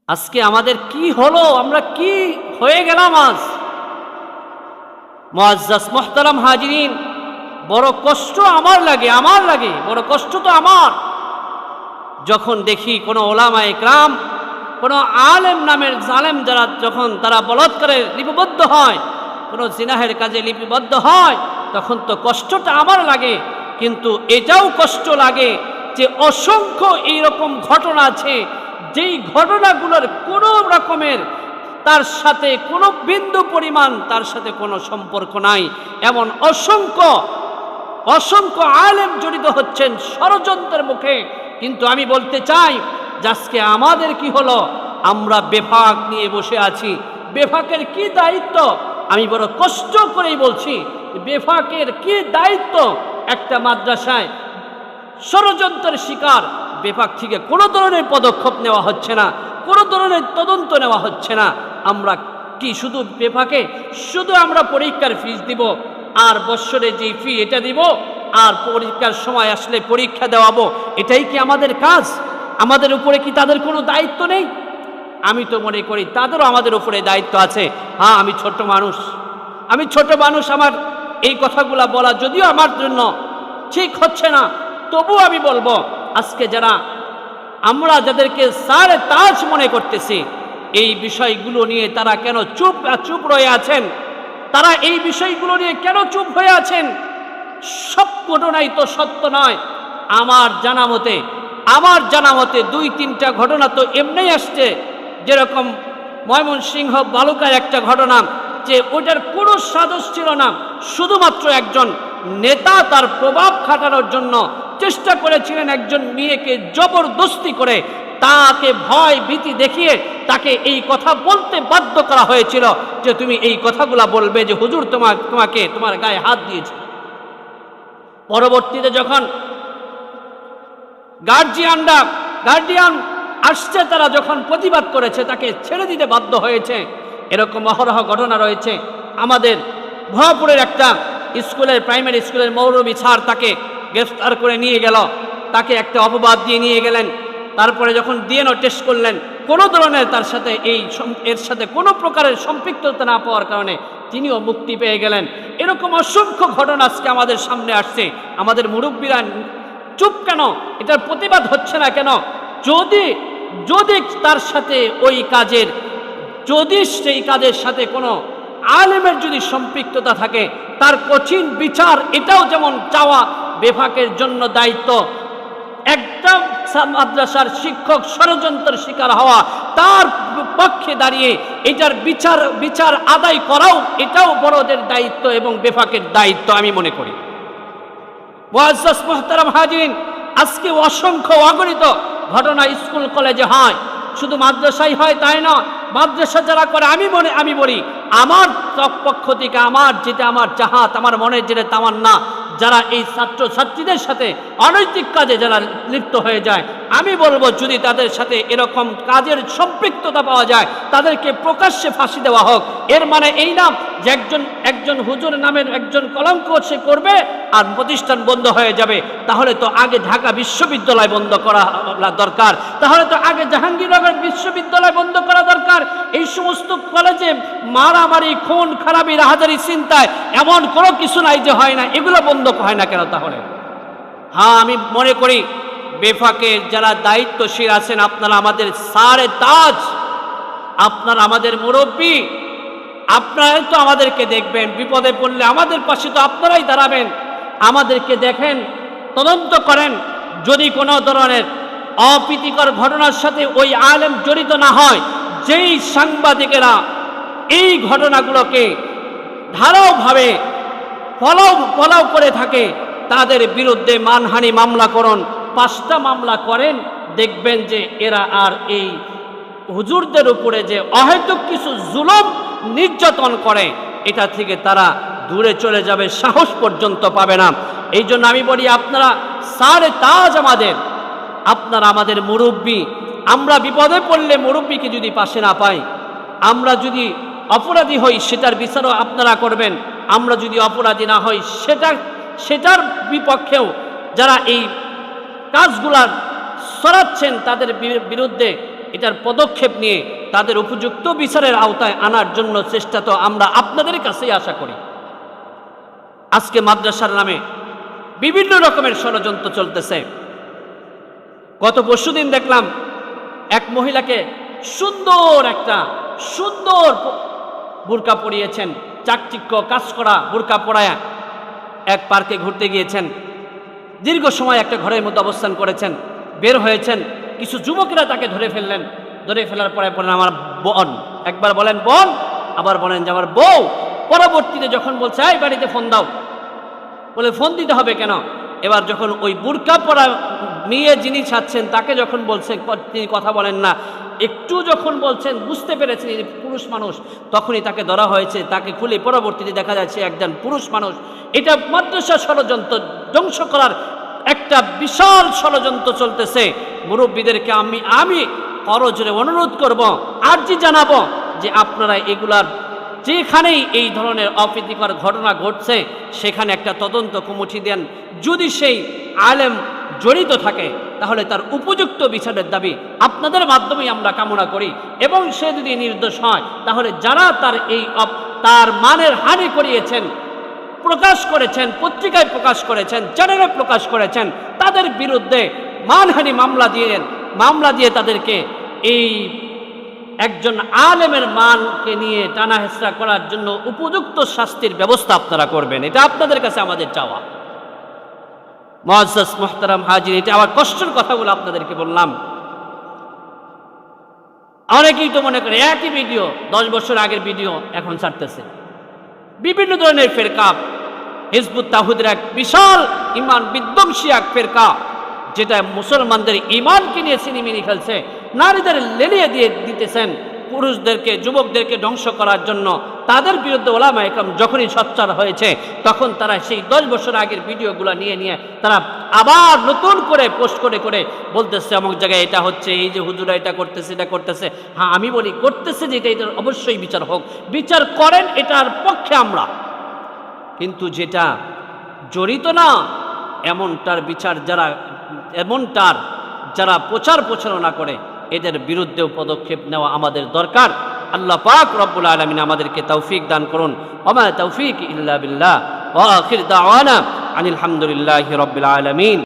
আজকে আমাদের কি হলো, আমরা কি হয়ে গেলাম আজ। মুআজ্জাজ মুহতারাম হাজিরিন, বড় কষ্ট আমার লাগে, বড় কষ্ট তো আমার, যখন দেখি কোনো ওলামায়ে ইকরাম, কোনো আলেম নামের জালেম যারা যখন তারা বলাৎকারে লিপিবদ্ধ হয়, কোনো জিনাহের কাজে লিপিবদ্ধ হয়, তখন তো কষ্টটা আমার লাগে। কিন্তু এটাও কষ্ট লাগে যে অসংখ্য এইরকম ঘটনা আছে, যেই ঘটনাগুলোর কোনো রকমের তার সাথে কোনো বিন্দু পরিমাণ তার সাথে কোনো সম্পর্ক নাই, এমন অসংখ্য অসংখ্য আলেম জড়িত হচ্ছেন ষড়যন্ত্রের মুখে। কিন্তু আমি বলতে চাই যে আজকে আমাদের কি হলো, আমরা বেফাক নিয়ে বসে আছি। বেফাকের কি দায়িত্ব, আমি বড় কষ্ট করেই বলছি, বেফাকের কি দায়িত্ব। একটা মাদ্রাসায় ষড়যন্ত্রের শিকার, বেফাক থেকে কোনো ধরনের পদক্ষেপ নেওয়া হচ্ছে না, কোনো ধরনের তদন্ত নেওয়া হচ্ছে না। আমরা কি শুধু বেফাকে শুধু আমরা পরীক্ষার ফিস দিব, আর বৎসরে যে ফি এটা দিব, আর পরীক্ষার সময় আসলে পরীক্ষা দেওয়াবো, এটাই কি আমাদের কাজ? আমাদের উপরে কি তাদের কোনো দায়িত্ব নেই? আমি তো মনে করি তাদেরও আমাদের উপরে দায়িত্ব আছে। হ্যাঁ, আমি ছোট মানুষ, আমার এই কথাগুলা বলা যদিও আমার জন্য ঠিক হচ্ছে না, তবু আমি বলবো, আজকে যারা আমরা যাদেরকে সারে তাজ মনে করতেছি, এই বিষয়গুলো নিয়ে তারা কেন চুপ রয়ে আছেন? তারা এই বিষয়গুলো নিয়ে কেন চুপ হয়ে আছেন? সব ঘটনাই তো সত্য নয়। আমার জানা মতে 2-3টা ঘটনা তো এমনি আসছে, যেরকম ময়মনসিংহ বালুকার একটা ঘটনা, যে ওইটার কোনো সাদোষ ছিল না, শুধুমাত্র একজন নেতা তার প্রভাব খাটানোর জন্য চেষ্টা করেছিলেন একজন মেয়েকে জবরদস্তি করে, তাকে ভয় ভীতি দেখিয়ে তাকে এই কথা বলতে বাধ্য করা হয়েছিল যে তুমি এই কথাগুলা বলবে যে হুজুর তোমাকে তোমার গায়ে হাত দিয়েছে। পরবর্তীতে যখন গার্ডিয়ান আসছে, তারা যখন প্রতিবাদ করেছে, তাকে ছেড়ে দিতে বাধ্য হয়েছে। এরকম অহরহ ঘটনা রয়েছে। আমাদের ভয়পুরের একটা প্রাইমারি স্কুলের মৌলভী স্যার, তাকে গ্রেফতার করে নিয়ে গেল, তাকে একটা অপবাদ দিয়ে নিয়ে গেলেন। তারপরে যখন ডিএনএ টেস্ট করলেন, কোনো ধরনের তার সাথে এর সাথে কোনো প্রকারের সম্পৃক্ততা না পাওয়ার কারণে তিনিও মুক্তি পেয়ে গেলেন। এরকম অসংখ্য ঘটনা আজকে আমাদের সামনে আসছে। আমাদের মুরব্বীরা চুপ কেন? এটার প্রতিবাদ হচ্ছে না কেন? যদি তার সাথে সেই কাজের সাথে কোনো আলেমের যদি সম্পৃক্ততা থাকে, তার কঠিন বিচার, এটাও যেমন চাওয়া বেফাকের জন্য দায়িত্ব। একটা মাদ্রাসার শিক্ষক ষড়যন্ত্রের শিকার হওয়া, তার পক্ষে দাঁড়িয়ে এটার বিচার আদায় করাও, এটাও বড়দের দায়িত্ব এবং বেফাকের দায়িত্ব আমি মনে করি। মুআজ্জাজ মুহতারাম হাজিরিন, আজকে অসংখ্য অগণিত ঘটনা স্কুল কলেজে হয়, শুধু মাদ্রাসায় হয় তাই না। মাদ্রাসা যারা করে, আমি বলি, আমার পক্ষ থেকে আমার চাহাত, আমার মনের যেটা তামান্না, যারা এই ছাত্রছাত্রীদের সাথে অনৈতিক কাজে যারা লিপ্ত হয়ে যায়, আমি বলবো যদি তাদের সাথে এরকম কাজের সম্পৃক্ততা পাওয়া যায়, তাদেরকে প্রকাশ্যে ফাঁসি দেওয়া হোক। এর মানে এই না যে একজন হুজুর নামের একজন কলঙ্ক সে করবে আর প্রতিষ্ঠান বন্ধ হয়ে যাবে। তাহলে তো আগে ঢাকা বিশ্ববিদ্যালয় বন্ধ করা দরকার, তাহলে তো আগে জাহাঙ্গীরনগর বিশ্ববিদ্যালয় বন্ধ করা দরকার। এই সমস্ত কলেজে মারামারি, খুন খারাপি, রাহাজারি, চিন্তায় এমন কোনো কিছু নাই যে হয় না, এগুলো বন্ধ হয় না কেন তাহলে? হ্যাঁ, আমি মনে করি বেফাকের যারা দায়িত্বশীল আছেন, আপনারা আমাদের সারে তাজ, আপনারা আমাদের মুরব্বী, আপনারাই তো আমাদেরকে দেখবেন, বিপদে পড়লে আমাদের পাশে তো আপনারাই দাঁড়াবেন। আমাদেরকে দেখেন, তদন্ত করেন। যদি কোনো ধরনের অপ্রীতিকর ঘটনার সাথে ওই আলেম জড়িত না হয়, যেই সাংবাদিকেরা এই ঘটনাগুলোকে ধারাওভাবে ফলো করে থাকে, তাদের বিরুদ্ধে মানহানি মামলা করুন, 5টা মামলা করেন, দেখবেন যে এরা আর এই হুজুরদের উপরে যে অহেতুক কিছু জুলুম নির্যাতন করে, এটা থেকে তারা দূরে চলে যাবে, সাহস পর্যন্ত পাবে না। এই জন্য আমি বলি, আপনারা সারে তাজ আপনারা আমাদের মুরব্বী। আমরা বিপদে পড়লে মুরব্বীকে যদি পাশে না পাই, আমরা যদি অপরাধী হই, সেটার বিচারও আপনারা করবেন। আমরা যদি অপরাধী না হই, সেটার বিপক্ষেও যারা এই কাজগুলার সরাচ্ছেন, তাদের বিরুদ্ধে এটার পদক্ষেপ নিয়ে তাদের উপযুক্ত বিচারের আওতায় আনার জন্য চেষ্টা তো আমরা আপনাদের কাছেই আশা করি। আজকে মাদ্রাসার নামে বিভিন্ন রকমের ষড়যন্ত্র চলতেছে। গত পরশুদিন দেখলাম এক মহিলাকে সুন্দর বুরকা পরিয়েছেন, চাকচিক্য কাজ করা বুরকা পরায়া এক পার্কে ঘুরতে গিয়েছেন। দীর্ঘ সময় একটা ঘরের মধ্যে অবস্থান করেছেন, বের হয়েছেন, কিছু যুবকেরা তাকে ধরে ফেললেন। ধরে ফেলার পরে বলেন আমার বোন, একবার বলেন বোন, আবার বলেন যে আমার বউ। পরবর্তীতে যখন বলছে এই বাড়িতে ফোন দাও, বলে ফোন দিতে হবে কেন? এবার যখন ওই বুরকা পরা মেয়ে যিনি ছাড়ছেন তাকে যখন বলছেন, তিনি কথা বলেন না, একটু যখন বলছেন বুঝতে পেরেছেন এই পুরুষ মানুষ, তখনই তাকে ধরা হয়েছে। তাকে খুলে পরবর্তীতে দেখা যাচ্ছে একজন পুরুষ মানুষ। এটা মাদ্রাসা ষড়যন্ত্র ধ্বংস করার একটা বিশাল ষড়যন্ত্র চলতেছে। মুরব্বীদেরকে আমি করজোরে অনুরোধ করব, আর্জি জানাবো যে আপনারা এগুলার যেখানেই এই ধরনের অপ্রীতিকর ঘটনা ঘটছে সেখানে একটা তদন্ত কমিটি দেন। যদি সেই আলেম জড়িত থাকে তাহলে তার উপযুক্ত বিচারের দাবি আপনাদের মাধ্যমেই আমরা কামনা করি। এবং সে যদি নির্দোষ হয় তাহলে যারা তার মানের হানি করিয়েছেন, প্রকাশ করেছেন, পত্রিকায় প্রকাশ করেছেন, চ্যানেলে প্রকাশ করেছেন, তাদের বিরুদ্ধে মানহানি মামলা দিয়ে তাদেরকে এই একজন আলেমের মানকে নিয়ে টানা হেঁচড়া করার জন্য উপযুক্ত শাস্তির ব্যবস্থা আপনারা করবেন। এটা আপনাদের কাছে আমাদের চাওয়া। মুআজ্জাজ মুহতারাম হাজির, এটা আবার কষ্টের কথাগুলো আপনাদেরকে বললাম। অনেকেই তো মনে করে একই ভিডিও, 10 বছর আগের ভিডিও এখন ছাড়তেছে। বিভিন্ন ধরনের ফেরকা, হিজবুত তাওহীদের এক বিশাল ইমান বিধ্বংসী এক ফেরকা, যেটা মুসলমানদের ইমানকে নিয়ে ছিনিমিনি ফেলছে, নারীদের লেলিয়ে দিয়ে দিতেছেন, পুরুষদেরকে যুবকদেরকে ধ্বংস করার জন্য। তাদের বিরুদ্ধে ওলামা একরাম যখনই সোচ্চার হয়েছে তখন তারা সেই 10 বছর আগের ভিডিওগুলো নিয়ে তারা আবার নতুন করে পোস্ট করে বলতেছে অমুক জায়গায় এটা হচ্ছে, এই যে হুজুরা এটা করতেছে। হ্যাঁ, আমি বলি করতেছে যে এটার অবশ্যই বিচার হোক, বিচার করেন, এটার পক্ষে আমরা। কিন্তু যেটা জড়িত না এমনটার বিচার যারা প্রচার প্রচারণা করে এদের বিরুদ্ধেও পদক্ষেপ নেওয়া আমাদের দরকার। আল্লাহ পাক রব্বুল আলামিন আমাদেরকে তৌফিক দান করুন। ওমা তৌফিক ইল্লা বিল্লাহ ওয়া আখির দাওয়ানা আনিল হামদুলিল্লাহি রাব্বিল আলামিন।